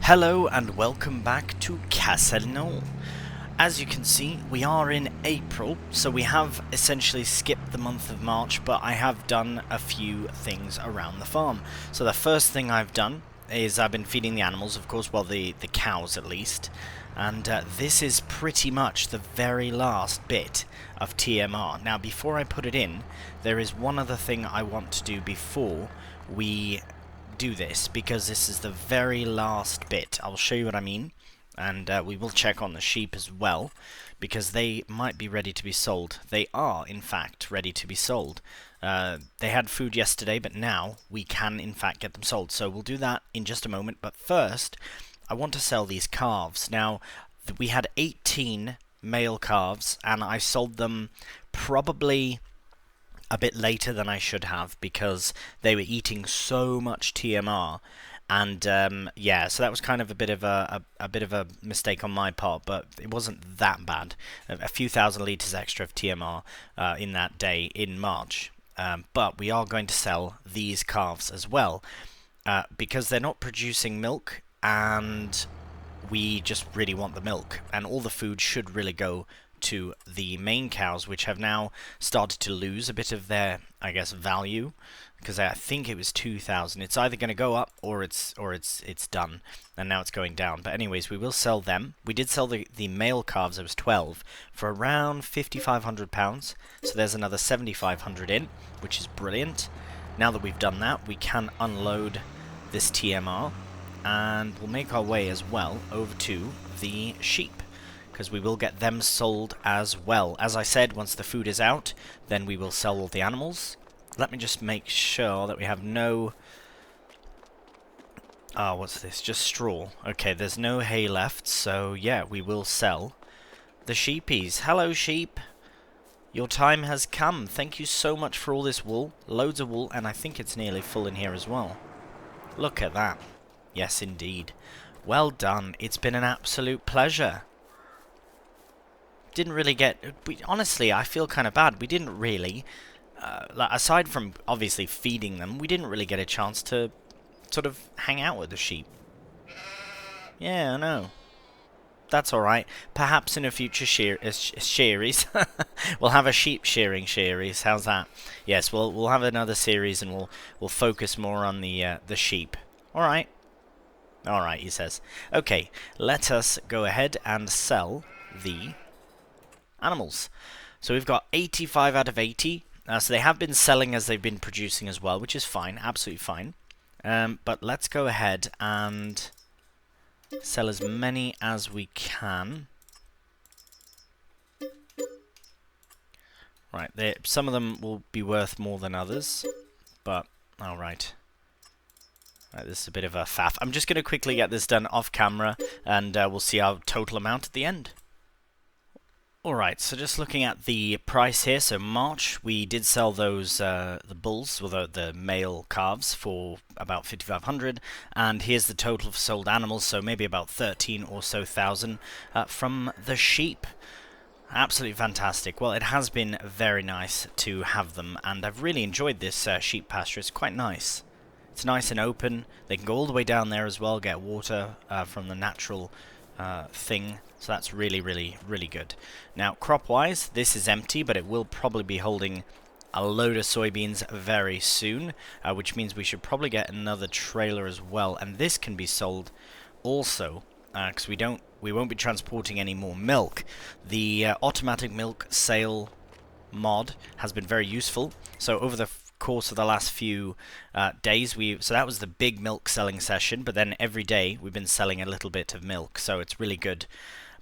Hello and welcome back to Castelnaud. As you can see, we are in April, so we have essentially skipped the month of March, but I have done a few things around the farm. So the first thing I've done is I've been feeding the animals, of course, well the cows at least, and this is pretty much the very last bit of TMR. Now before I put it in, there is one other thing I want to do before we do this, because this is the very last bit. I'll show you what I mean, and we will check on the sheep as well, because they might be ready to be sold. They are in fact ready to be sold. They had food yesterday, but now we can in fact get them sold, so we'll do that in just a moment. But first I want to sell these calves. Now we had 18 male calves and I sold them probably a bit later than I should have, because they were eating so much TMR, and yeah, so that was kind of a bit of a mistake on my part, but it wasn't that bad. A few thousand liters extra of TMR in that day in March, but we are going to sell these calves as well, because they're not producing milk, and we just really want the milk, and all the food should really go to the main cows, which have now started to lose a bit of their, I guess, value, because I think it was 2,000. It's either going to go up or it's done, and now it's going down. But anyways, we will sell them. We did sell the male calves. There was 12 for around £5,500. So there's another 7,500 in, which is brilliant. Now that we've done that, we can unload this TMR, and we'll make our way as well over to the sheep, because we will get them sold as well. As I said, once the food is out, then we will sell all the animals. Let me just make sure that we have no... Ah, what's this? Just straw. Okay, there's no hay left, so yeah, we will sell the sheepies. Hello, sheep. Your time has come. Thank you so much for all this wool. Loads of wool, and I think it's nearly full in here as well. Look at that. Yes, indeed. Well done. It's been an absolute pleasure. Didn't really get... honestly, I feel kind of bad. We didn't really, like, aside from obviously feeding them, we didn't really get a chance to sort of hang out with the sheep. Yeah, I know. That's alright. Perhaps in a future shearies. We'll have a sheep shearing series. How's that? Yes, we'll have another series, and we'll focus more on the sheep. Alright. Alright, he says. Okay, let us go ahead and sell the animals. So we've got 85 out of 80. So they have been selling as they've been producing as well, which is fine, absolutely fine. But let's go ahead and sell as many as we can. Right, some of them will be worth more than others, but alright. Right, this is a bit of a faff. I'm just going to quickly get this done off camera, and we'll see our total amount at the end. Alright, so just looking at the price here, so March we did sell those, the bulls, or the male calves, for about 5,500, and here's the total of sold animals, so maybe about 13 or so thousand from the sheep. Absolutely fantastic. Well, it has been very nice to have them, and I've really enjoyed this sheep pasture. It's quite nice. It's nice and open. They can go all the way down there as well, get water from the natural thing. So that's really, really, really good. Now, crop-wise, this is empty, but it will probably be holding a load of soybeans very soon, which means we should probably get another trailer as well. And this can be sold also, because we won't be transporting any more milk. The automatic milk sale mod has been very useful. So over the course of the last few days, so that was the big milk selling session, but then every day we've been selling a little bit of milk, so it's really good.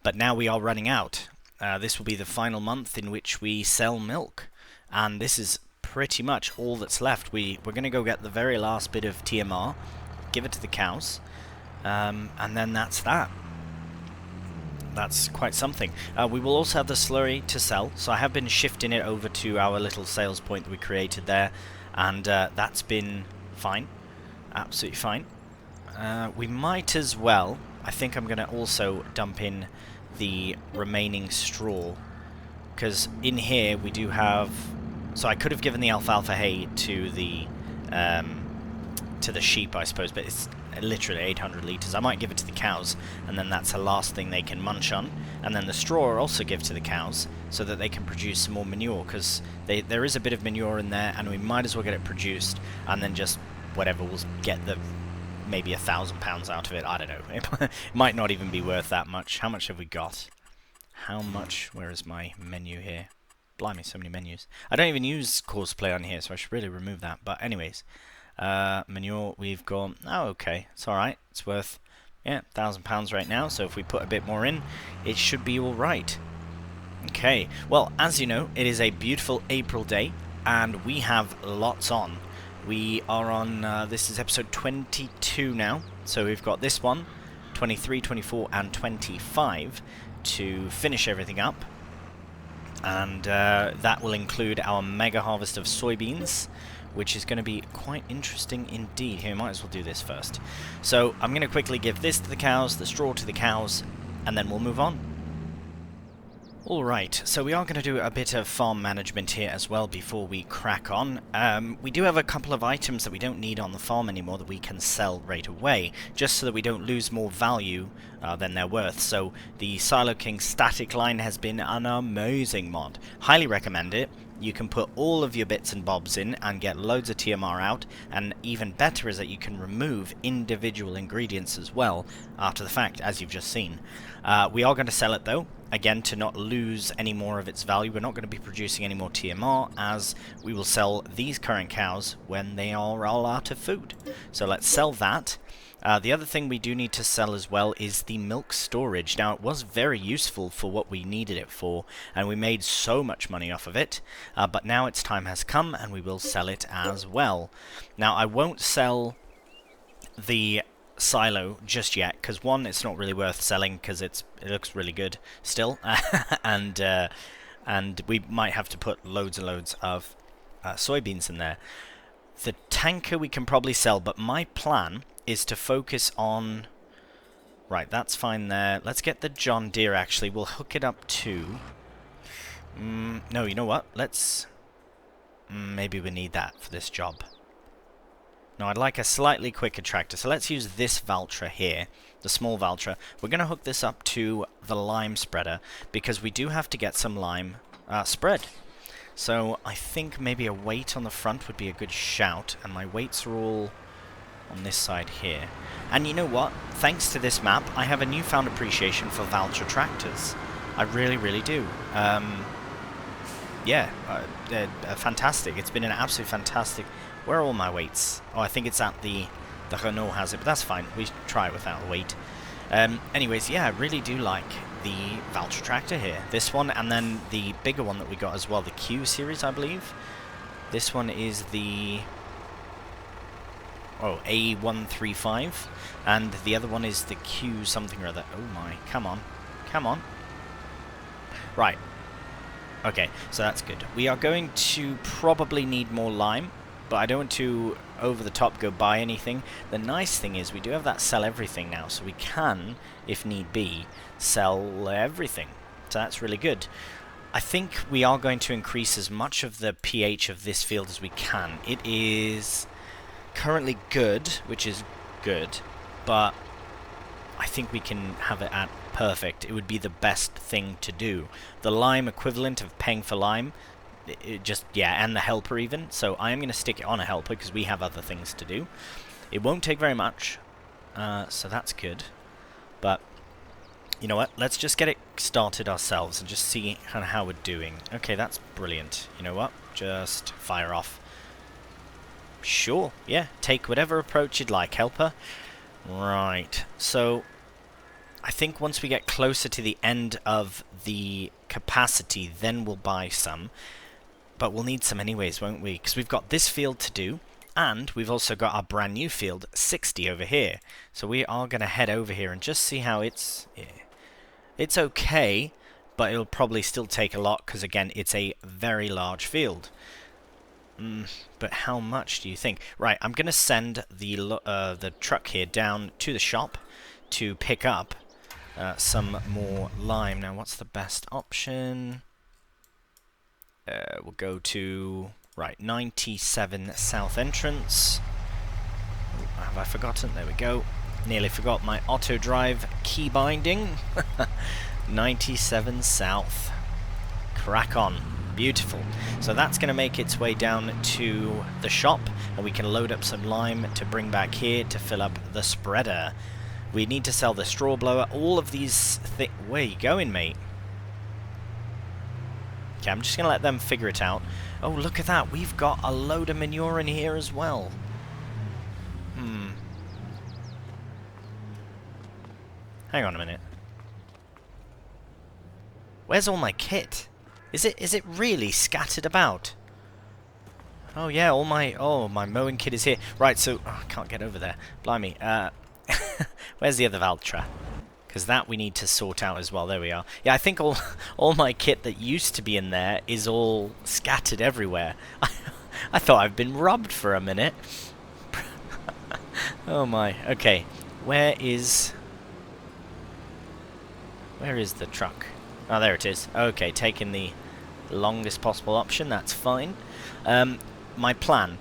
But now we are running out. This will be the final month in which we sell milk, and this is pretty much all that's left. We're going to go get the very last bit of TMR, give it to the cows, and then that's that. That's quite something. We will also have the slurry to sell, so I have been shifting it over to our little sales point that we created there, and that's been fine. Absolutely fine. We might as well, I think I'm going to also dump in the remaining straw, because in here we do have... So I could have given the alfalfa hay to the sheep, I suppose, but it's literally 800 litres. I might give it to the cows, and then that's the last thing they can munch on. And then the straw I'll also give to the cows, so that they can produce some more manure, because there is a bit of manure in there, and we might as well get it produced, and then just whatever, we'll get the maybe £1,000 out of it. I don't know. It might not even be worth that much. How much have we got? How much? Where is my menu here? Blimey, so many menus. I don't even use Courseplay on here, so I should really remove that. But anyways, manure, we've gone. Oh, okay. It's alright. It's worth, yeah, £1,000 right now. So if we put a bit more in, it should be alright. Okay. Well, as you know, it is a beautiful April day, and we have lots on. We are on, this is episode 22 now. So we've got this one, 23, 24, and 25 to finish everything up. And that will include our mega harvest of soybeans, which is going to be quite interesting indeed. Here, we might as well do this first. So I'm going to quickly give this to the cows, the straw to the cows, and then we'll move on. Alright, so we are going to do a bit of farm management here as well before we crack on. We do have a couple of items that we don't need on the farm anymore that we can sell right away, just so that we don't lose more value than they're worth. So the Silo King static line has been an amazing mod. Highly recommend it. You can put all of your bits and bobs in and get loads of TMR out, and even better is that you can remove individual ingredients as well after the fact, as you've just seen. We are going to sell it though, again to not lose any more of its value. We're not going to be producing any more TMR, as we will sell these current cows when they are all out of food. So let's sell that. The other thing we do need to sell as well is the milk storage. Now, it was very useful for what we needed it for, and we made so much money off of it, but now its time has come, and we will sell it as well. Now, I won't sell the silo just yet, because one, it's not really worth selling, because it looks really good still, and we might have to put loads and loads of soybeans in there. The tanker we can probably sell, but my plan is to focus on... Right, that's fine there. Let's get the John Deere, actually. We'll hook it up to... no, you know what? Let's... maybe we need that for this job. No, I'd like a slightly quicker tractor. So let's use this Valtra here, the small Valtra. We're going to hook this up to the lime spreader, because we do have to get some lime spread. So I think maybe a weight on the front would be a good shout, and my weights are all on this side here. And you know what? Thanks to this map, I have a newfound appreciation for Valtra tractors. I really, really do. Yeah, fantastic. It's been an absolutely fantastic... Where are all my weights? Oh, I think it's at the Renault has it, but that's fine. We try it without a weight. Anyways, yeah, I really do like the Valtra tractor here. This one, and then the bigger one that we got as well, the Q series, I believe. This one is the... oh, A135, and the other one is the Q something or other. Oh my, come on, come on. Right, okay, so that's good. We are going to probably need more lime, but I don't want to over the top go buy anything. The nice thing is we do have that sell everything now, so we can, if need be, sell everything. So that's really good. I think we are going to increase as much of the pH of this field as we can. It is currently good, which is good, but I think we can have it at perfect. It would be the best thing to do. The lime equivalent of paying for lime, it just, yeah, and the helper even. So I am going to stick it on a helper because we have other things to do. It won't take very much, so that's good. But you know what? Let's just get it started ourselves and just see kind of how we're doing. Okay, that's brilliant. You know what? Just fire off. Sure, yeah, take whatever approach you'd like, helper. Right, so I think once we get closer to the end of the capacity, then we'll buy some. But we'll need some anyways, won't we? Because we've got this field to do, and we've also got our brand new field, 60 over here. So we are going to head over here and just see how it's... yeah. It's okay, but it'll probably still take a lot, because again, it's a very large field. But how much do you think? Right, I'm going to send the truck here down to the shop to pick up some more lime. Now, what's the best option? We'll go to, right, 97 South Entrance. Have I forgotten? There we go. Nearly forgot my auto drive key binding. 97 south. Crack on. Beautiful. So that's going to make its way down to the shop, and we can load up some lime to bring back here to fill up the spreader. We need to sell the straw blower. All of these things. Where you going, mate? Okay, I'm just going to let them figure it out. Oh, look at that. We've got a load of manure in here as well. Hang on a minute. Where's all my kit? Is it really scattered about? Oh yeah, my mowing kit is here. Right, so I can't get over there. Blimey. Where's the other Valtra? Because that we need to sort out as well. There we are. Yeah, I think all my kit that used to be in there is all scattered everywhere. I thought I've been robbed for a minute. Oh my. Okay. Where is the truck? Oh, there it is. Okay, taking the longest possible option. That's fine. My plan.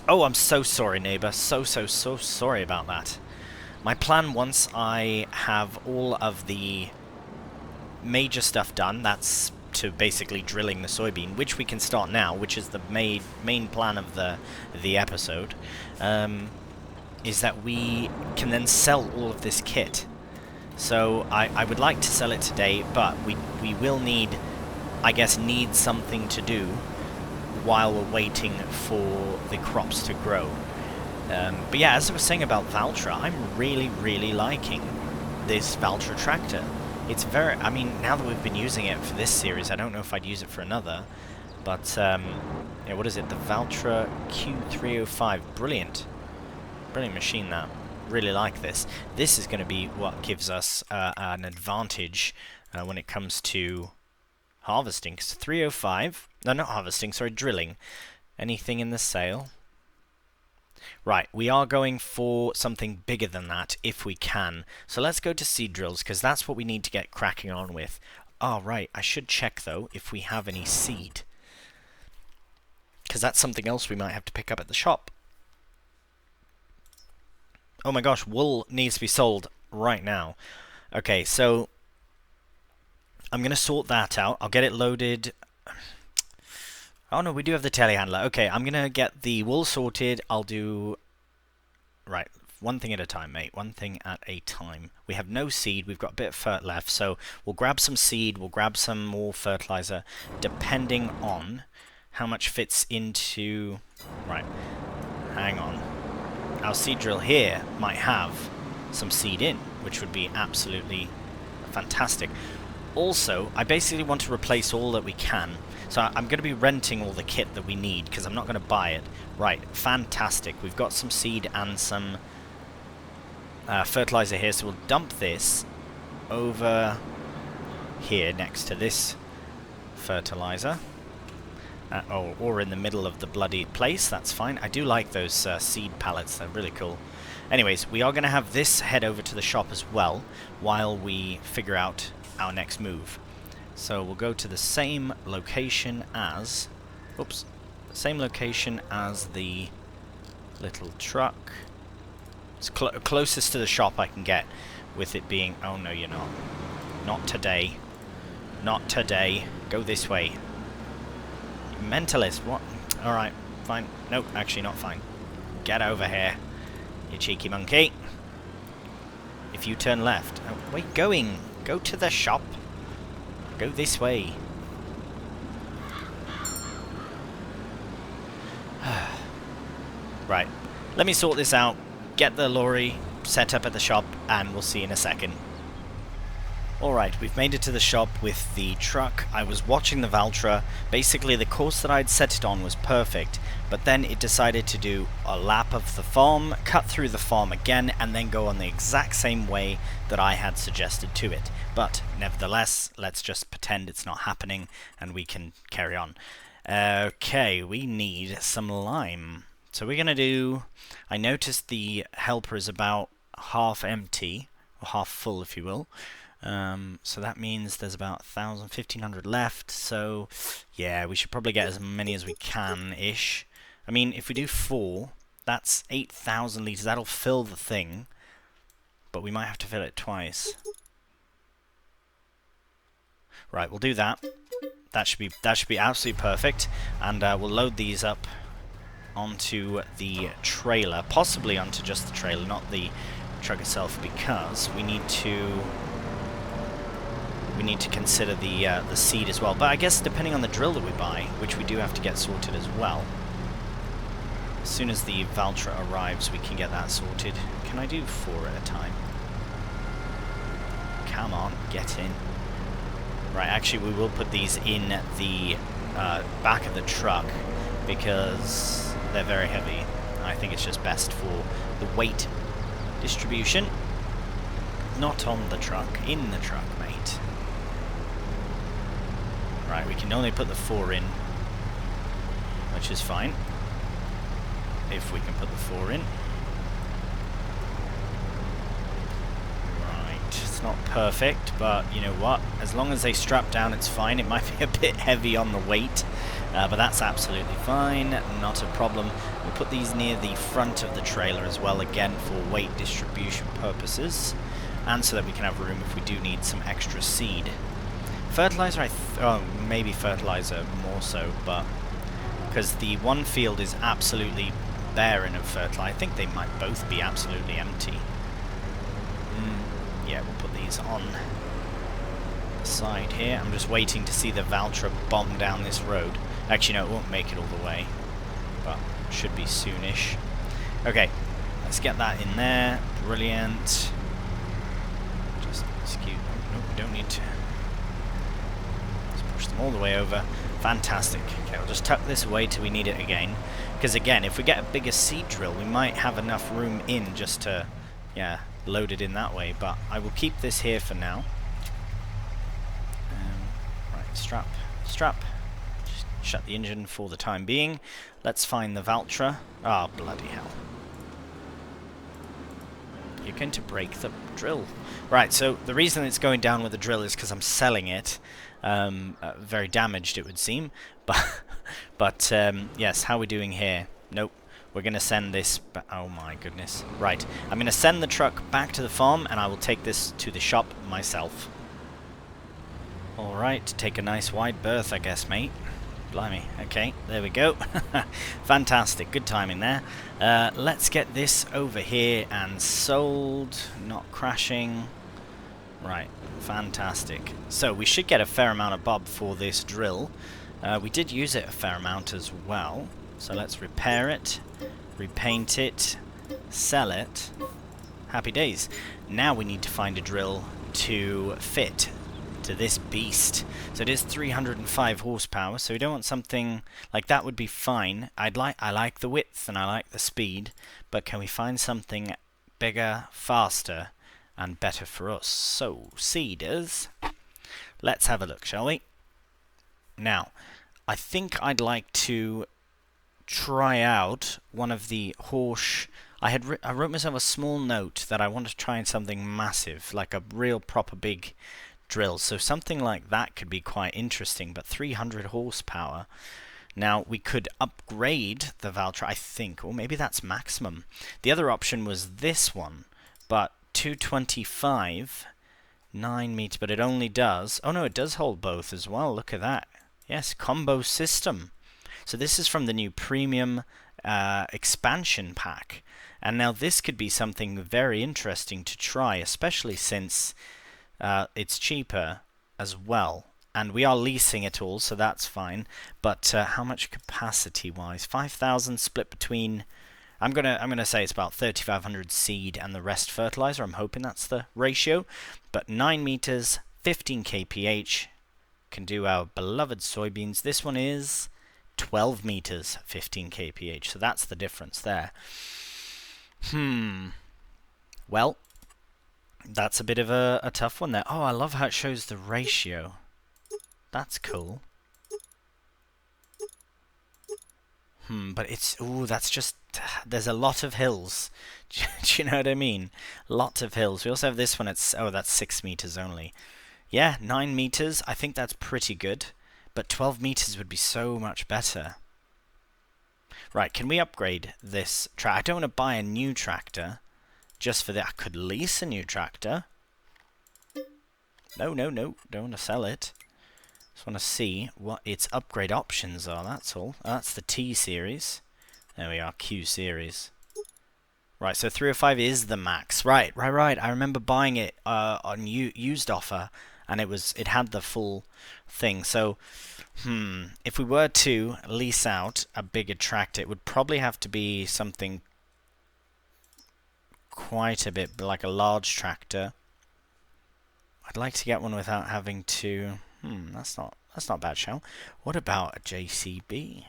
Oh, I'm so sorry, neighbor. So sorry about that. My plan, once I have all of the major stuff done, that's to basically drilling the soybean, which we can start now, which is the main plan of the episode, is that we can then sell all of this kit. So I would like to sell it today, but we will need, I guess, something to do while we're waiting for the crops to grow. But yeah, as I was saying about Valtra, I'm really liking this Valtra tractor. It's very, I mean, now that we've been using it for this series, I don't know if I'd use it for another, but yeah, what is it? The Valtra Q305. Brilliant machine, that. Really like this. This is going to be what gives us an advantage when it comes to harvesting. Because 305, no, not harvesting, sorry, drilling. Anything in the sale? Right, we are going for something bigger than that if we can. So let's go to seed drills, because that's what we need to get cracking on with. Oh, right, I should check, though, if we have any seed. Because that's something else we might have to pick up at the shop. Oh my gosh, wool needs to be sold right now. Okay, so I'm going to sort that out. I'll get it loaded. Oh no, we do have the telehandler. Okay, I'm going to get the wool sorted. I'll do... Right, one thing at a time, mate. One thing at a time. We have no seed. We've got a bit of fert left. So we'll grab some seed. We'll grab some more fertilizer, depending on how much fits into... Right, hang on. Our seed drill here might have some seed in, which would be absolutely fantastic. Also, I basically want to replace all that we can. So I'm going to be renting all the kit that we need, because I'm not going to buy it. Right, fantastic. We've got some seed and some fertilizer here, so we'll dump this over here next to this fertilizer. Or in the middle of the bloody place, that's fine. I do like those seed pallets, they're really cool. Anyways, we are going to have this head over to the shop as well, while we figure out our next move. So we'll go to the same location as... Oops. Same location as the little truck. It's closest to the shop I can get, with it being... Oh no, you're not. Not today. Not today. Go this way. Mentalist, what? Alright, fine. Nope, actually not fine. Get over here, you cheeky monkey. If you turn left... Oh, where are you going? Go to the shop. Go this way. Right, let me sort this out, get the lorry set up at the shop, and we'll see you in a second. Alright, we've made it to the shop with the truck. I was watching the Valtra. Basically, the course that I'd set it on was perfect, but then it decided to do a lap of the farm, cut through the farm again, and then go on the exact same way that I had suggested to it. But, nevertheless, let's just pretend it's not happening, and we can carry on. Okay, we need some lime. So we're going to do... I noticed the helper is about half empty, or half full, if you will. So that means there's about 1,000, 1,500 left, so yeah, we should probably get as many as we can-ish. I mean, if we do 4, That's 8,000 litres. That'll fill the thing. But we might have to fill it twice. Right, we'll do that. That should be absolutely perfect. And we'll load these up onto the trailer. Possibly onto just the trailer, not the truck itself, because we need to consider the seed as well. But I guess depending on the drill that we buy, which we do have to get sorted as well. As soon as the Valtra arrives, we can get that sorted. Can I do 4 at a time? Come on, get in. Right, actually we will put these in the back of the truck because they're very heavy. I think it's just best for the weight distribution. Not on the truck, in the truck, mate. Right, we can only put the 4 in, which is fine. If we can put the 4 in. Right, it's not perfect, but you know what? As long as they strap down, it's fine. It might be a bit heavy on the weight, but that's absolutely fine. Not a problem. We'll put these near the front of the trailer as well, again for weight distribution purposes, and so that we can have room if we do need some extra seed. Fertilizer, maybe fertilizer more so, but because the one field is absolutely barren of fertilizer. I think they might both be absolutely empty. Yeah, we'll put these on the side here. I'm just waiting to see the Valtra bomb down this road. Actually, no, it won't make it all the way, but should be soonish. Okay, let's get that in there. Brilliant. Just excuse. Nope, we don't need to. Push them all the way over. Fantastic. Okay, I'll just tuck this away till we need it again. Because again, if we get a bigger seed drill, we might have enough room in just to, yeah, load it in that way. But I will keep this here for now. Right, strap. Just shut the engine for the time being. Let's find the Valtra. Ah, oh, bloody hell. You're going to break the drill. Right, so the reason it's going down with the drill is because I'm selling it. Very damaged, it would seem. But yes, how are we doing here? Nope. We're going to send this... Oh my goodness. Right. I'm going to send the truck back to the farm, and I will take this to the shop myself. Alright, take a nice wide berth, I guess, mate. Blimey. Okay, there we go. Fantastic. Good timing there. Let's get this over here and sold. Not crashing. Right. Fantastic. So we should get a fair amount of bob for this drill. We did use it a fair amount as well. So let's repair it, repaint it, sell it. Happy days. Now we need to find a drill to fit to this beast. So it is 305 horsepower, so we don't want something like that. Would be fine. I like the width and I like the speed, but can we find something bigger, faster, and better for us? So, seeders. Let's have a look, shall we? Now, I think I'd like to try out one of the horse... I wrote myself a small note that I want to try something massive, like a real proper big drill. So something like that could be quite interesting, but 300 horsepower. Now, we could upgrade the Valtra, I think, or maybe that's maximum. The other option was this one, but 225, 9 meters, but it only does... Oh no, it does hold both as well, look at that. Yes, combo system. So this is from the new premium expansion pack. And now this could be something very interesting to try, especially since it's cheaper as well. And we are leasing it all, so that's fine. But how much capacity-wise? 5,000 split between... I'm gonna say it's about 3,500 seed and the rest fertilizer. I'm hoping that's the ratio. But 9 meters, 15 kph, can do our beloved soybeans. This one is 12 meters, 15 kph. So that's the difference there. Well, that's a bit of a tough one there. Oh, I love how it shows the ratio. That's cool. But it's... Ooh, that's just... There's a lot of hills. Do you know what I mean? Lot of hills. We also have this one. It's... Oh, that's 6 meters only. Yeah, 9 meters. I think that's pretty good. But 12 meters would be so much better. Right, can we upgrade this tractor? I don't want to buy a new tractor just for that. I could lease a new tractor. No, no, no. Don't want to sell it. Just want to see what its upgrade options are, that's all. That's the T series. There we are, Q series. Right, so 305 is the max. Right. I remember buying it on used offer, and it had the full thing. So, if we were to lease out a bigger tractor, it would probably have to be something quite a bit like a large tractor. I'd like to get one without having to. That's not bad, shall? What about a JCB?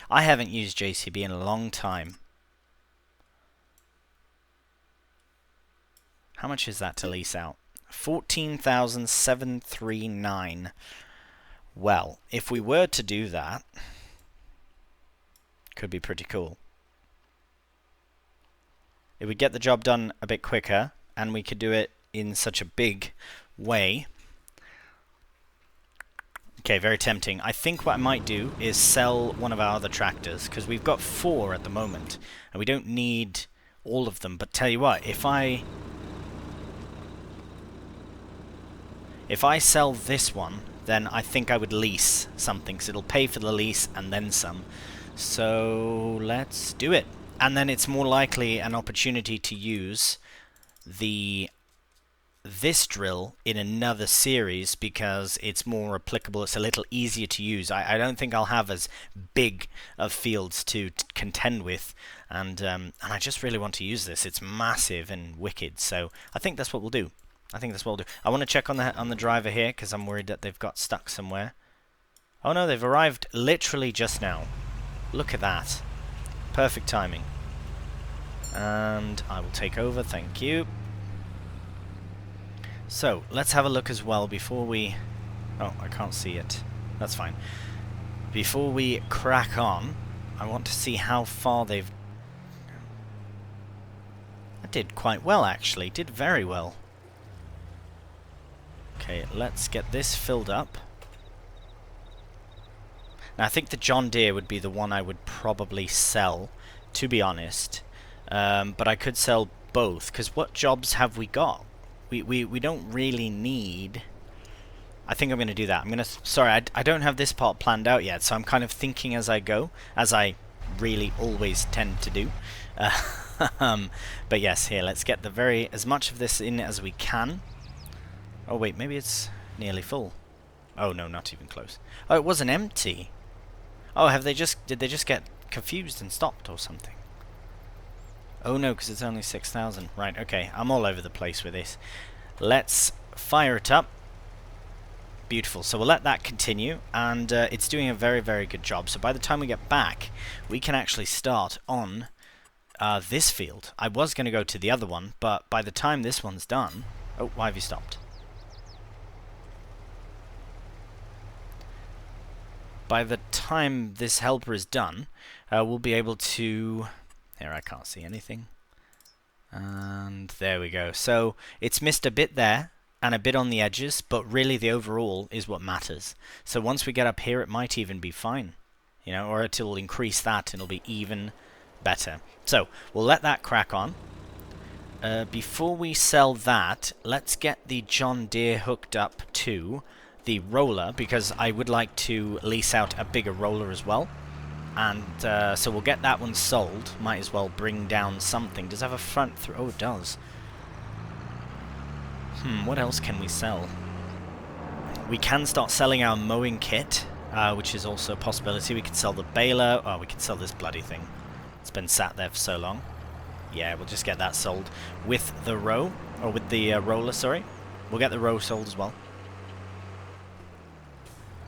I haven't used JCB in a long time. How much is that to lease out? 14,739. Well, if we were to do that, could be pretty cool. It would get the job done a bit quicker, and we could do it in such a big way. Okay, very tempting. I think what I might do is sell one of our other tractors, because we've got 4 at the moment, and we don't need all of them. But tell you what, if I sell this one, then I think I would lease something, because it'll pay for the lease and then some. So let's do it. And then it's more likely an opportunity to use this drill in another series because it's more applicable. It's a little easier to use. I don't think I'll have as big of fields to contend with, and I just really want to use this. It's massive and wicked, so I think that's what we'll do. I want to check on the driver here because I'm worried that they've got stuck somewhere. Oh no, they've arrived literally just now. Look at that. Perfect timing. And I will take over, thank you. So, let's have a look as well before we... Oh, I can't see it. That's fine. Before we crack on, I want to see how far they've... I did quite well, actually. Did very well. Okay, let's get this filled up. Now, I think the John Deere would be the one I would probably sell, to be honest. But I could sell both, because what jobs have we got? We don't really need... I think I'm going to do that. Sorry, I don't have this part planned out yet, so I'm kind of thinking as I go, as I really always tend to do. But yes, here, let's get as much of this in as we can. Oh wait, maybe it's nearly full. Oh no, not even close. Oh, it wasn't empty. Oh, did they just get confused and stopped or something? Oh no, because it's only 6,000. Right, okay, I'm all over the place with this. Let's fire it up. Beautiful, so we'll let that continue, and it's doing a very, very good job. So by the time we get back, we can actually start on this field. I was going to go to the other one, but by the time this one's done... Oh, why have you stopped? By the time this helper is done, we'll be able to... Here, I can't see anything. And there we go. So it's missed a bit there and a bit on the edges, but really the overall is what matters. So once we get up here, it might even be fine, you know, or it'll increase that and it'll be even better. So we'll let that crack on. Before we sell that, let's get the John Deere hooked up to the roller, because I would like to lease out a bigger roller as well. And so we'll get that one sold. Might as well bring down something. Does it have a front through? Oh, it does. What else can we sell? We can start selling our mowing kit, which is also a possibility. We could sell the baler. Oh, we could sell this bloody thing. It's been sat there for so long. Yeah, we'll just get that sold with the row, or with the roller, sorry. We'll get the row sold as well.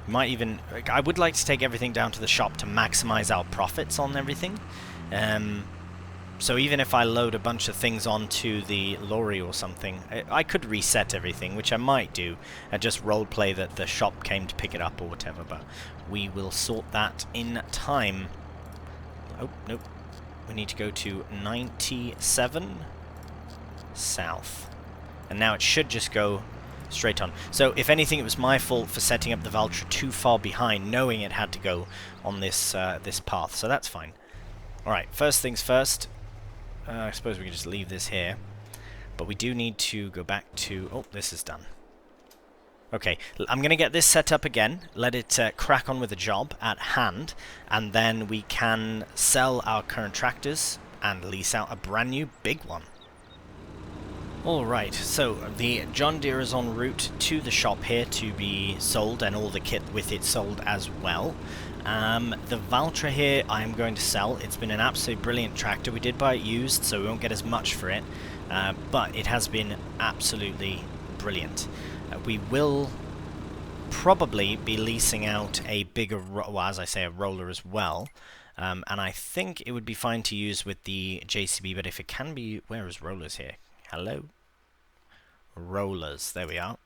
Might even... I would like to take everything down to the shop to maximize our profits on everything. So even if I load a bunch of things onto the lorry or something, I could reset everything, which I might do, and just roleplay that the shop came to pick it up or whatever, but we will sort that in time. Oh, nope. We need to go to 97 south. And now it should just go Straight on. So, if anything, it was my fault for setting up the Valtra too far behind, knowing it had to go on this this path. So that's fine. Alright, first things first. I suppose we can just leave this here. But we do need to go back to... Oh, this is done. Okay, I'm going to get this set up again, let it crack on with the job at hand, and then we can sell our current tractors and lease out a brand new big one. Alright, so the John Deere is en route to the shop here to be sold, and all the kit with it sold as well. The Valtra here I am going to sell. It's been an absolutely brilliant tractor. We did buy it used, so we won't get as much for it, but it has been absolutely brilliant. We will probably be leasing out a bigger, well, as I say, a roller as well. And I think it would be fine to use with the JCB, but if it can be... Where is rollers here? Hello? Rollers, there we are.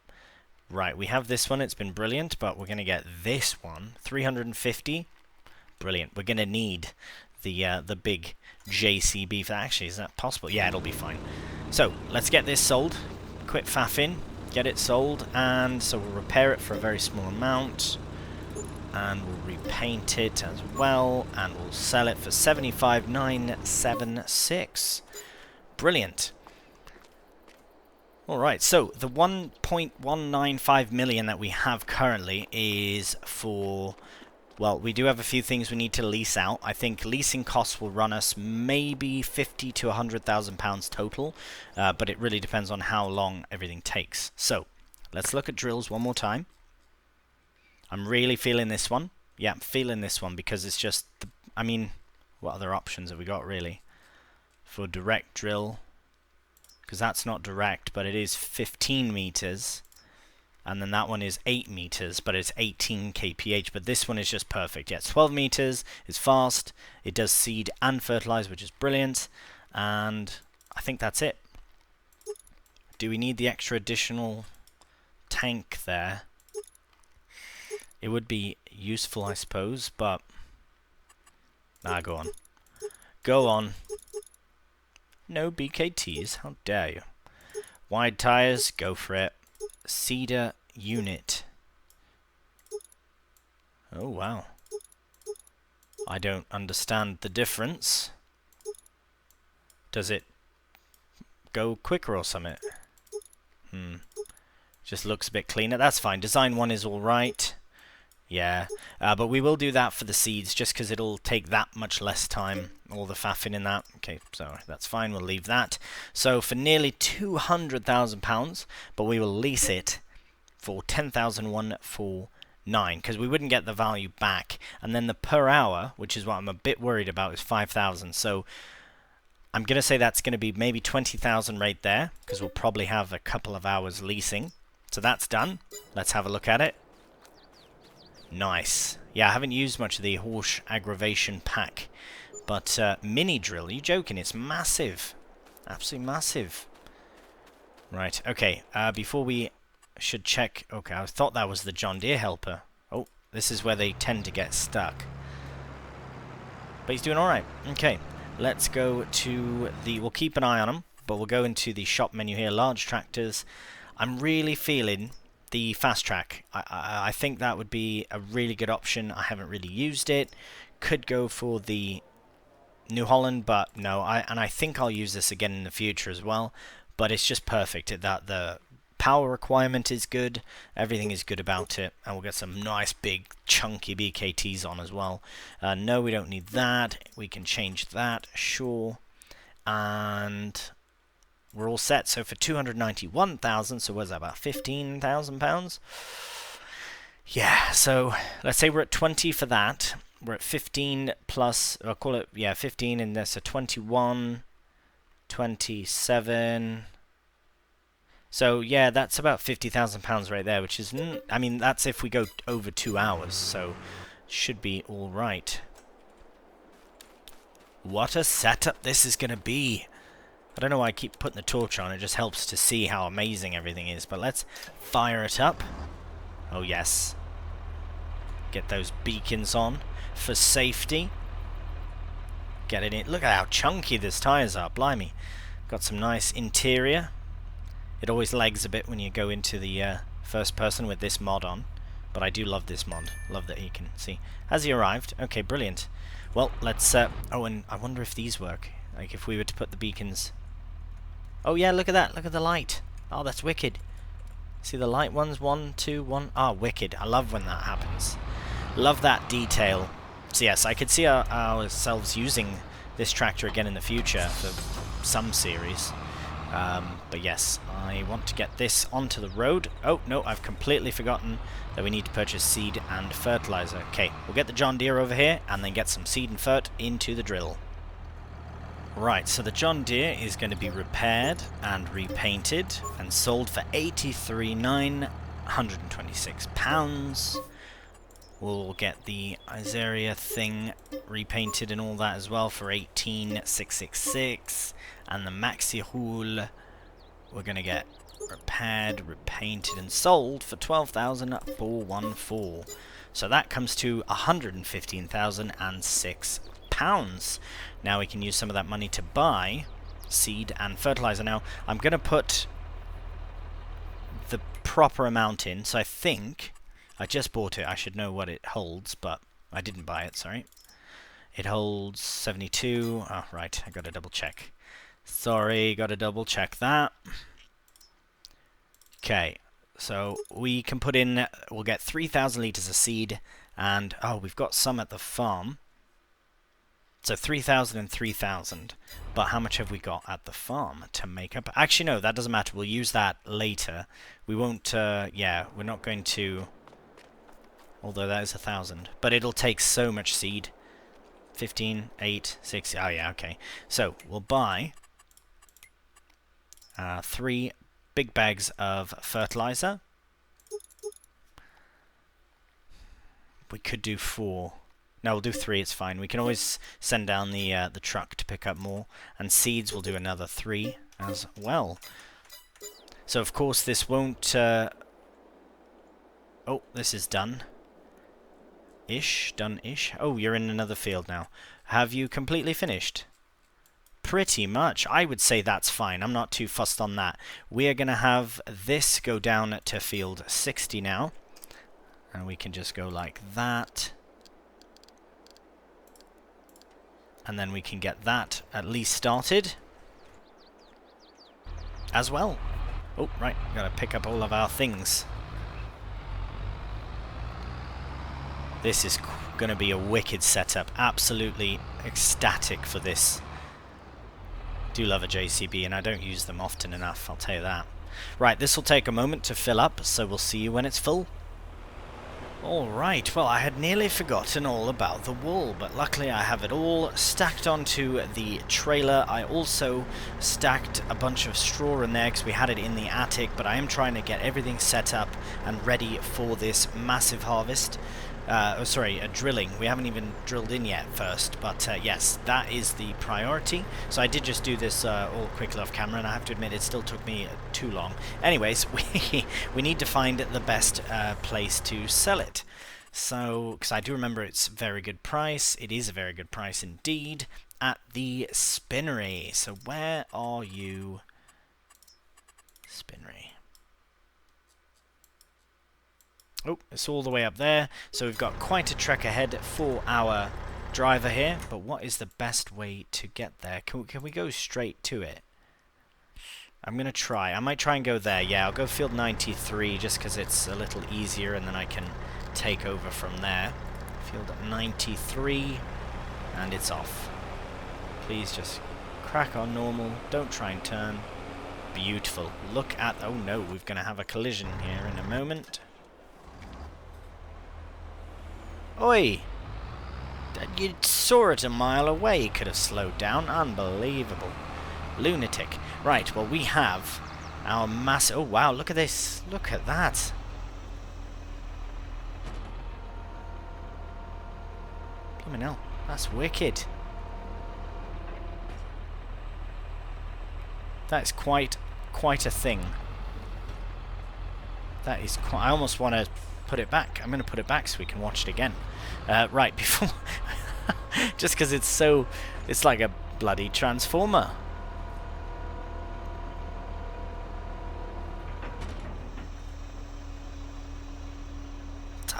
Right, we have this one, it's been brilliant, but we're going to get this one, 350. Brilliant, we're going to need the big JCB for that. Actually, is that possible? Yeah, it'll be fine. So, let's get this sold. Quit faffing, get it sold, and so we'll repair it for a very small amount. And we'll repaint it as well, and we'll sell it for 75,976. Brilliant. Alright, so the 1.195 million that we have currently is for, well, we do have a few things we need to lease out. I think leasing costs will run us maybe 50 to 100,000 pounds total, but it really depends on how long everything takes. So, let's look at drills one more time. I'm really feeling this one. Yeah, I'm feeling this one because it's just, I mean, what other options have we got really? For direct drill, because that's not direct, but it is 15 meters. And then that one is 8 meters, but it's 18 kph. But this one is just perfect. Yeah, it's 12 meters, it's fast, it does seed and fertilize, which is brilliant. And I think that's it. Do we need the extra additional tank there? It would be useful, I suppose, but... Nah, go on. Go on. No BKTs, how dare you. Wide tires, go for it. Cedar unit. Oh, wow. I don't understand the difference. Does it go quicker or something? Just looks a bit cleaner. That's fine. Design 1 is alright. Yeah, but we will do that for the seeds just because it'll take that much less time, all the faffing in that. Okay, so that's fine, we'll leave that. So for nearly £200,000, but we will lease it for 10,149 because we wouldn't get the value back. And then the per hour, which is what I'm a bit worried about, is 5,000. So I'm going to say that's going to be maybe 20,000 right there because we'll probably have a couple of hours leasing. So that's done. Let's have a look at it. Nice. Yeah, I haven't used much of the horse aggravation pack. But mini drill, are you joking? It's massive. Absolutely massive. Right, okay. Before we should check... Okay, I thought that was the John Deere helper. Oh, this is where they tend to get stuck. But he's doing alright. Okay, let's go to the... We'll keep an eye on him, but we'll go into the shop menu here. Large tractors. I'm really feeling... the fast track. I think that would be a really good option. I haven't really used it. Could go for the New Holland, but no. I think I'll use this again in the future as well. But it's just perfect. That the power requirement is good. Everything is good about it. And we'll get some nice big chunky BKTs on as well. No, we don't need that. We can change that. Sure. And... we're all set. So for 291,000, so was that about 15,000 pounds? Yeah, so let's say we're at 20 for that. We're at 15 plus, I'll call it, yeah, 15 in there, so 21, 27. So yeah, that's about 50,000 pounds right there, which is, I mean, that's if we go over 2 hours, so should be all right. What a setup this is going to be. I don't know why I keep putting the torch on, it just helps to see how amazing everything is. But let's fire it up. Oh yes. Get those beacons on for safety. Get it in. Look at how chunky this tires are, blimey. Got some nice interior. It always lags a bit when you go into the first person with this mod on. But I do love this mod. Love that you can see. Has he arrived? Okay, brilliant. Well, let's... oh, and I wonder if these work. Like, if we were to put the beacons... Oh, yeah, look at that. Look at the light. Oh, that's wicked. See the light ones? 1, 2, 1. Ah, wicked. I love when that happens. Love that detail. So, yes, I could see ourselves using this tractor again in the future for some series. But yes, I want to get this onto the road. Oh, no, I've completely forgotten that we need to purchase seed and fertilizer. Okay, we'll get the John Deere over here and then get some seed and fert into the drill. Right, so the John Deere is going to be repaired and repainted and sold for £83,926. We'll get the Iseria thing repainted and all that as well for $18,666. And the Maxi Hool we're going to get repaired, repainted and sold for £12,414. So that comes to £115,006. Now we can use some of that money to buy seed and fertilizer. Now I'm going to put the proper amount in. So I think I just bought it. I should know what it holds, but I didn't buy it, sorry. It holds 72. Oh, right, I got to double check. Sorry, got to double check that. Okay, so we can put in, we'll get 3,000 litres of seed, and, oh, we've got some at the farm. So 3,000 and 3,000. But how much have we got at the farm to make up? Actually, no, that doesn't matter. We'll use that later. We won't, yeah, we're not going to, although that is 1,000. But it'll take so much seed. 15, 8, 6, oh yeah, okay. So we'll buy 3 big bags of fertilizer. We could do 4. No, we'll do 3, it's fine. We can always send down the truck to pick up more. And seeds, we'll do another 3 as well. So of course this won't... oh, this is done. Done-ish. Oh, you're in another field now. Have you completely finished? Pretty much. I would say that's fine. I'm not too fussed on that. We are going to have this go down to field 60 now. And we can just go like that. And then we can get that at least started as well. Oh, right. Got to pick up all of our things. This is going to be a wicked setup. Absolutely ecstatic for this. Do love a JCB, and I don't use them often enough, I'll tell you that. Right, this will take a moment to fill up, so we'll see you when it's full. Alright, well, I had nearly forgotten all about the wool, but luckily I have it all stacked onto the trailer. I also stacked a bunch of straw in there because we had it in the attic, but I am trying to get everything set up and ready for this massive harvest. Drilling. We haven't even drilled in yet first, but yes, that is the priority. So I did just do this all quickly off camera, and I have to admit it still took me too long. Anyways, we need to find the best place to sell it. So, because I do remember it's a very good price. It is a very good price indeed at the spinnery. So where are you, spinnery? Oh, it's all the way up there, so we've got quite a trek ahead for our driver here, but what is the best way to get there? Can we go straight to it? I'm going to try. I might try and go there. Yeah, I'll go field 93 just because it's a little easier, and then I can take over from there. Field 93, and it's off. Please just crack on normal. Don't try and turn. Beautiful. Look at... Oh no, we're going to have a collision here in a moment. Oi! You saw it a mile away. You could have slowed down. Unbelievable. Lunatic. Right, well, we have our massive... Oh, wow, look at this. Look at that. Blimey hell, that's wicked. That's quite a thing. That is quite... I almost want to put it back. I'm going to put it back so we can watch it again. Right, before... just because it's so... It's like a bloody transformer.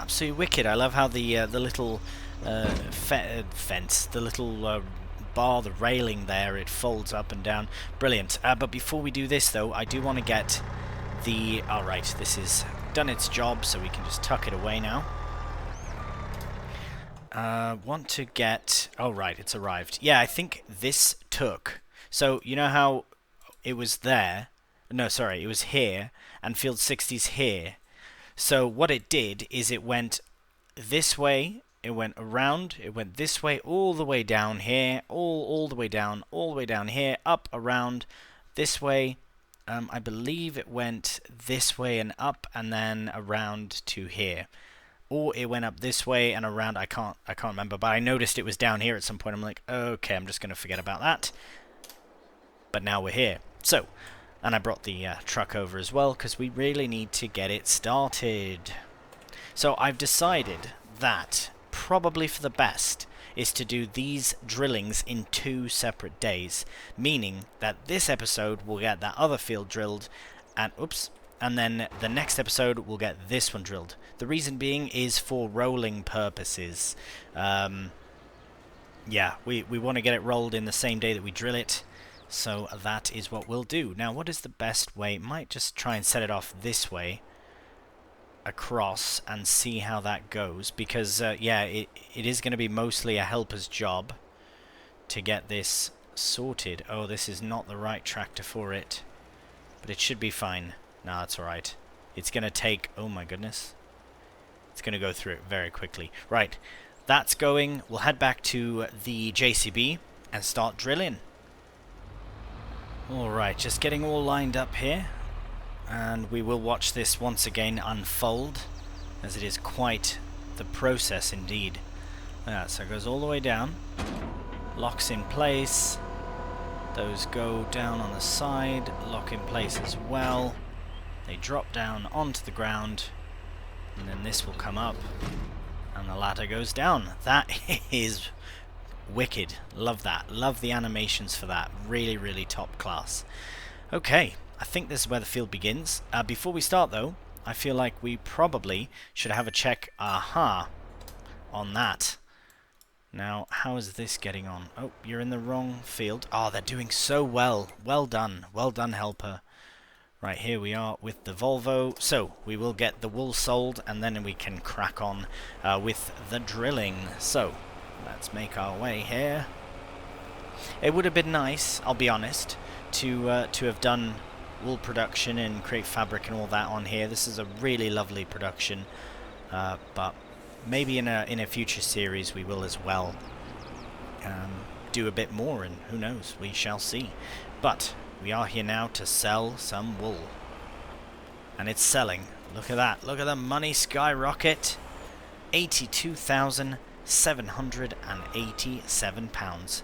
absolutely wicked. I love how the little fence, the little bar, the railing there, it folds up and down. Brilliant. But before we do this, though, I do want to get the... Alright, this has done its job, so we can just tuck it away now. Want to get... Oh, right, it's arrived. Yeah, I think this took... So, you know how it was there? No, sorry, it was here, and Field 60's here. So what it did is it went this way, it went around, it went this way, all the way down here, all the way down here, up, around, this way. I believe it went this way and up, and then around to here. Or it went up this way and around. I can't remember, but I noticed it was down here at some point. I'm like, okay, I'm just going to forget about that. But now we're here. So, and I brought the truck over as well, because we really need to get it started. So I've decided that probably for the best is to do these drillings in 2 separate days, meaning that this episode will get that other field drilled, and and then the next episode we'll get this one drilled. The reason being is for rolling purposes. Yeah, we want to get it rolled in the same day that we drill it, so that is what we'll do. Now, what is the best way? Might just try and set it off this way across and see how that goes, because yeah, it is going to be mostly a helper's job to get this sorted. Oh, this is not the right tractor for it, but it should be fine. No, that's alright. It's going to take... Oh my goodness. It's going to go through it very quickly. Right, that's going. We'll head back to the JCB and start drilling. Alright, just getting all lined up here. And we will watch this once again unfold, as it is quite the process indeed. So it goes all the way down. Locks in place. Those go down on the side. Lock in place as well. They drop down onto the ground. And then this will come up. And the ladder goes down. That is wicked. Love that. Love the animations for that. Really, really top class. Okay, I think this is where the field begins. Before we start though, I feel like we probably should have a check, on that. Now, how is this getting on? Oh, you're in the wrong field. Oh, they're doing so well. Well done. Well done, helper. Right, here we are with the Volvo. So, we will get the wool sold, and then we can crack on with the drilling. So, let's make our way here. It would have been nice, I'll be honest, to have done wool production and create fabric and all that on here. This is a really lovely production, but maybe in a future series we will as well do a bit more, and who knows, we shall see. But we are here now to sell some wool, and it's selling. Look at that, look at the money skyrocket. £82,787.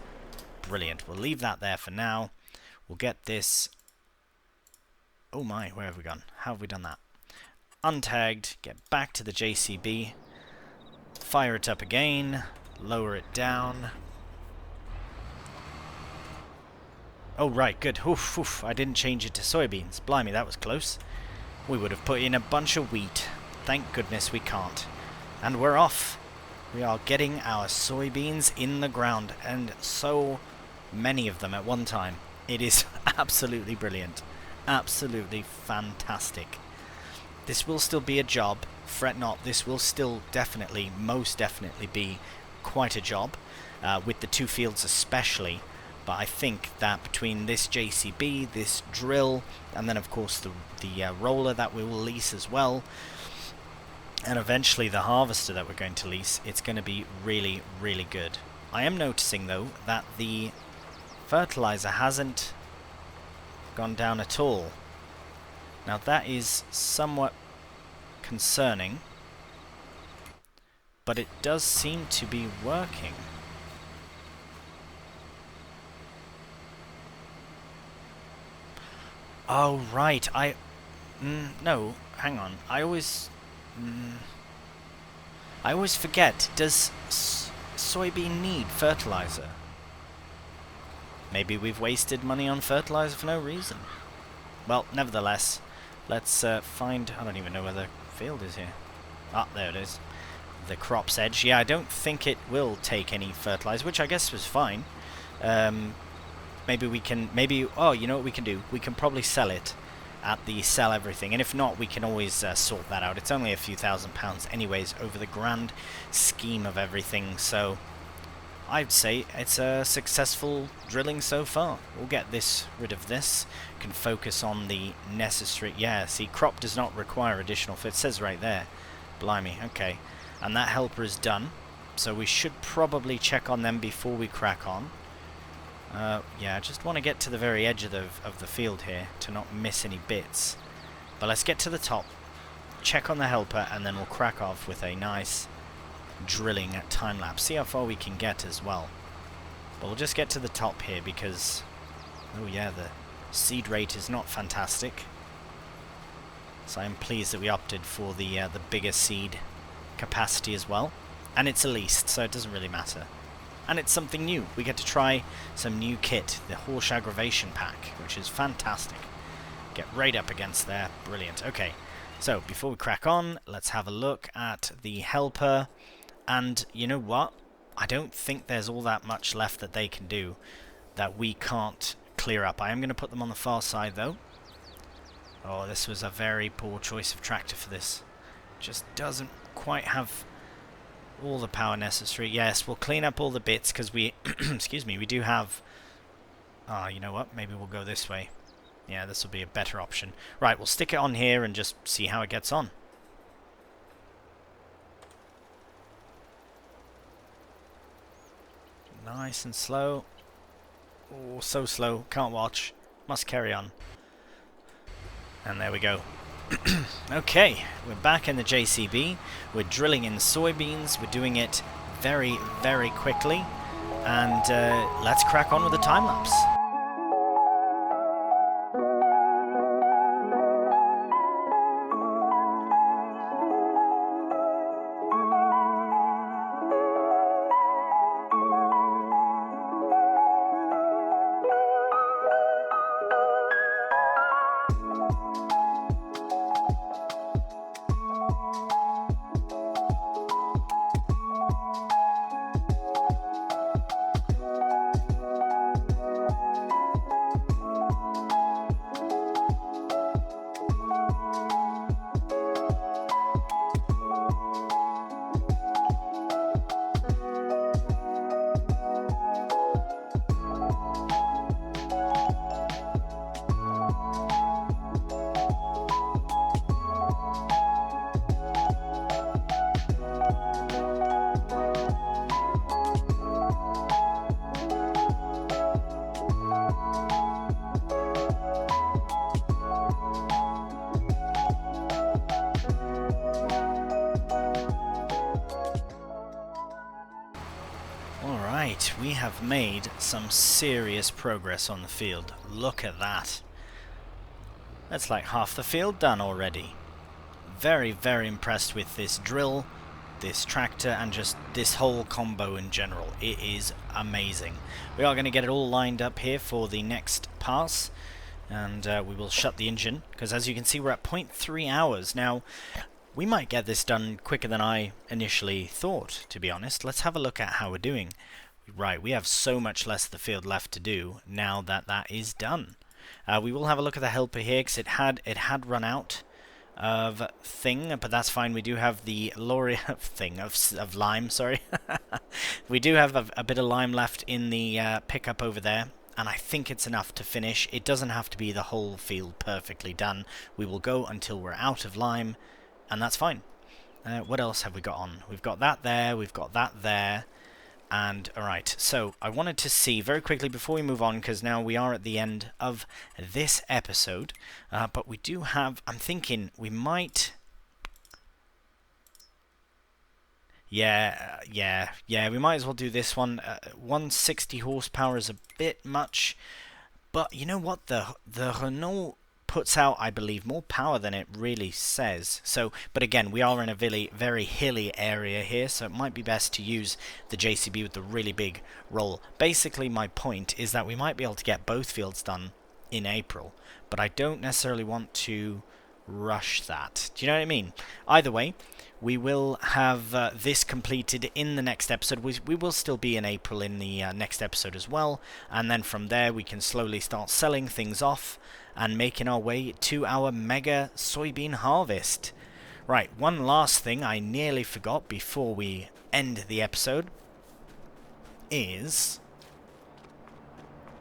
Brilliant. We'll leave that there for now. We'll get this... Oh my, where have we gone? How have we done that? Untagged, get back to the JCB, fire it up again, lower it down. Oh right, good. Oof, oof, I didn't change it to soybeans. Blimey, that was close. We would have put in a bunch of wheat. Thank goodness we can't. And we're off. We are getting our soybeans in the ground, and so many of them at one time. It is absolutely brilliant. Absolutely fantastic. This will still be a job. Fret not, this will still definitely, most definitely be quite a job, with the 2 fields especially. But I think that between this JCB, this drill, and then of course the roller that we will lease as well, and eventually the harvester that we're going to lease, it's going to be really, really good. I am noticing though that the fertilizer hasn't gone down at all. Now that is somewhat concerning, but it does seem to be working. Oh right, no, hang on. I always forget. Does soybean need fertilizer? Maybe we've wasted money on fertilizer for no reason. Well, nevertheless, let's find... I don't even know where the field is here. Ah, there it is. the crop's edge. Yeah, I don't think it will take any fertilizer, which I guess was fine. Maybe we can, oh, you know what we can do? We can probably sell it at the sell everything, and if not, we can always sort that out. It's only a few £1,000s anyways over the grand scheme of everything, so I'd say it's a successful drilling so far. We'll get rid of this, can focus on the necessary, yeah, see, crop does not require additional it says right there, blimey, okay, and that helper is done, so we should probably check on them before we crack on. Yeah, I just want to get to the very edge of the field here to not miss any bits. But let's get to the top, check on the helper, and then we'll crack off with a nice drilling time lapse. See how far we can get as well. But we'll just get to the top here because, oh yeah, the seed rate is not fantastic. So I'm pleased that we opted for the bigger seed capacity as well. And it's a least, so it doesn't really matter. And it's something new. We get to try some new kit, the Horse Aggravation Pack, which is fantastic. Get right up against there. Brilliant. Okay, so before we crack on, let's have a look at the helper. And you know what? I don't think there's all that much left that they can do that we can't clear up. I am going to put them on the far side, though. Oh, this was a very poor choice of tractor for this. Just doesn't quite have all the power necessary. Yes, we'll clean up all the bits because we, excuse me, we do have, you know what, maybe we'll go this way. Yeah, this will be a better option. Right, we'll stick it on here and just see how it gets on. Nice and slow. Oh, so slow, can't watch. Must carry on. And there we go. Okay, we're back in the JCB. We're drilling in soybeans. We're doing it very, very quickly. And let's crack on with the time lapse. Alright, we have made some serious progress on the field. Look at that. That's like half the field done already. Very, very impressed with this drill, this tractor, and just this whole combo in general. It is amazing. We are going to get it all lined up here for the next pass, and we will shut the engine, because as you can see we're at 0.3 hours. Now, we might get this done quicker than I initially thought, to be honest. Let's have a look at how we're doing. Right, we have so much less of the field left to do now that that is done. We will have a look at the helper here, because it had run out of thing, but that's fine. We do have the laureate thing of lime, sorry. We do have a bit of lime left in the pickup over there, and I think it's enough to finish. It doesn't have to be the whole field perfectly done. We will go until we're out of lime, and that's fine. What else have we got on? We've got that there, we've got that there, and alright, so I wanted to see very quickly before we move on, because now we are at the end of this episode, but we do have, I'm thinking we might, yeah, we might as well do this one. 160 horsepower is a bit much, but you know what, the Renault puts out, I believe, more power than it really says. So, but again, we are in a very hilly area here, so it might be best to use the JCB with the really big roll. Basically, my point is that we might be able to get both fields done in April, but I don't necessarily want to rush that. Do you know what I mean? Either way, we will have this completed in the next episode. We will still be in April in the next episode as well, and then from there we can slowly start selling things off and making our way to our mega soybean harvest. Right, one last thing I nearly forgot before we end the episode is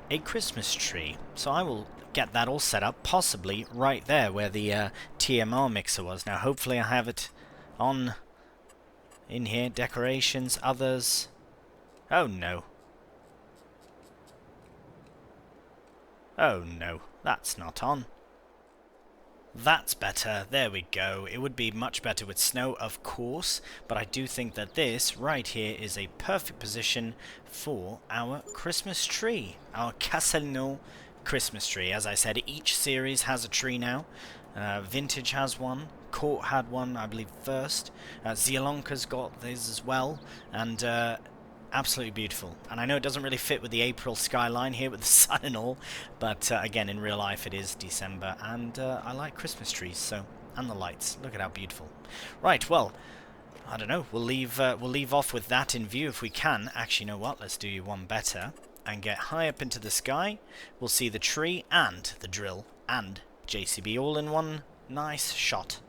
a Christmas tree. So I will get that all set up, possibly right there where the TMR mixer was. Now hopefully I have it on in here. Decorations, others. Oh no. Oh no, that's not on. That's better. There we go. It would be much better with snow, of course, but I do think that this right here is a perfect position for our Christmas tree, our Castelnaud Christmas tree. As I said, each series has a tree now. Vintage has one. Court had one, I believe, first. Zielonka's got this as well, and absolutely beautiful. And I know it doesn't really fit with the April skyline here with the sun and all, but again, in real life it is December, and I like Christmas trees, so, and the lights. Look at how beautiful. Right, well, I don't know. We'll leave off with that in view if we can. Actually, you know what? Let's do one better and get high up into the sky. We'll see the tree and the drill and JCB all in one nice shot.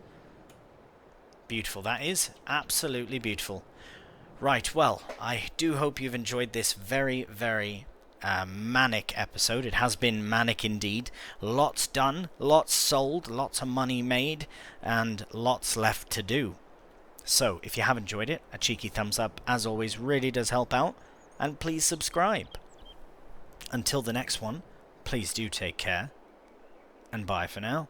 Beautiful, that is. Absolutely beautiful. Right, well, I do hope you've enjoyed this very, very manic episode. It has been manic indeed. Lots done, lots sold, lots of money made, and lots left to do. So, if you have enjoyed it, a cheeky thumbs up, as always, really does help out, and please subscribe. Until the next one, please do take care, and bye for now.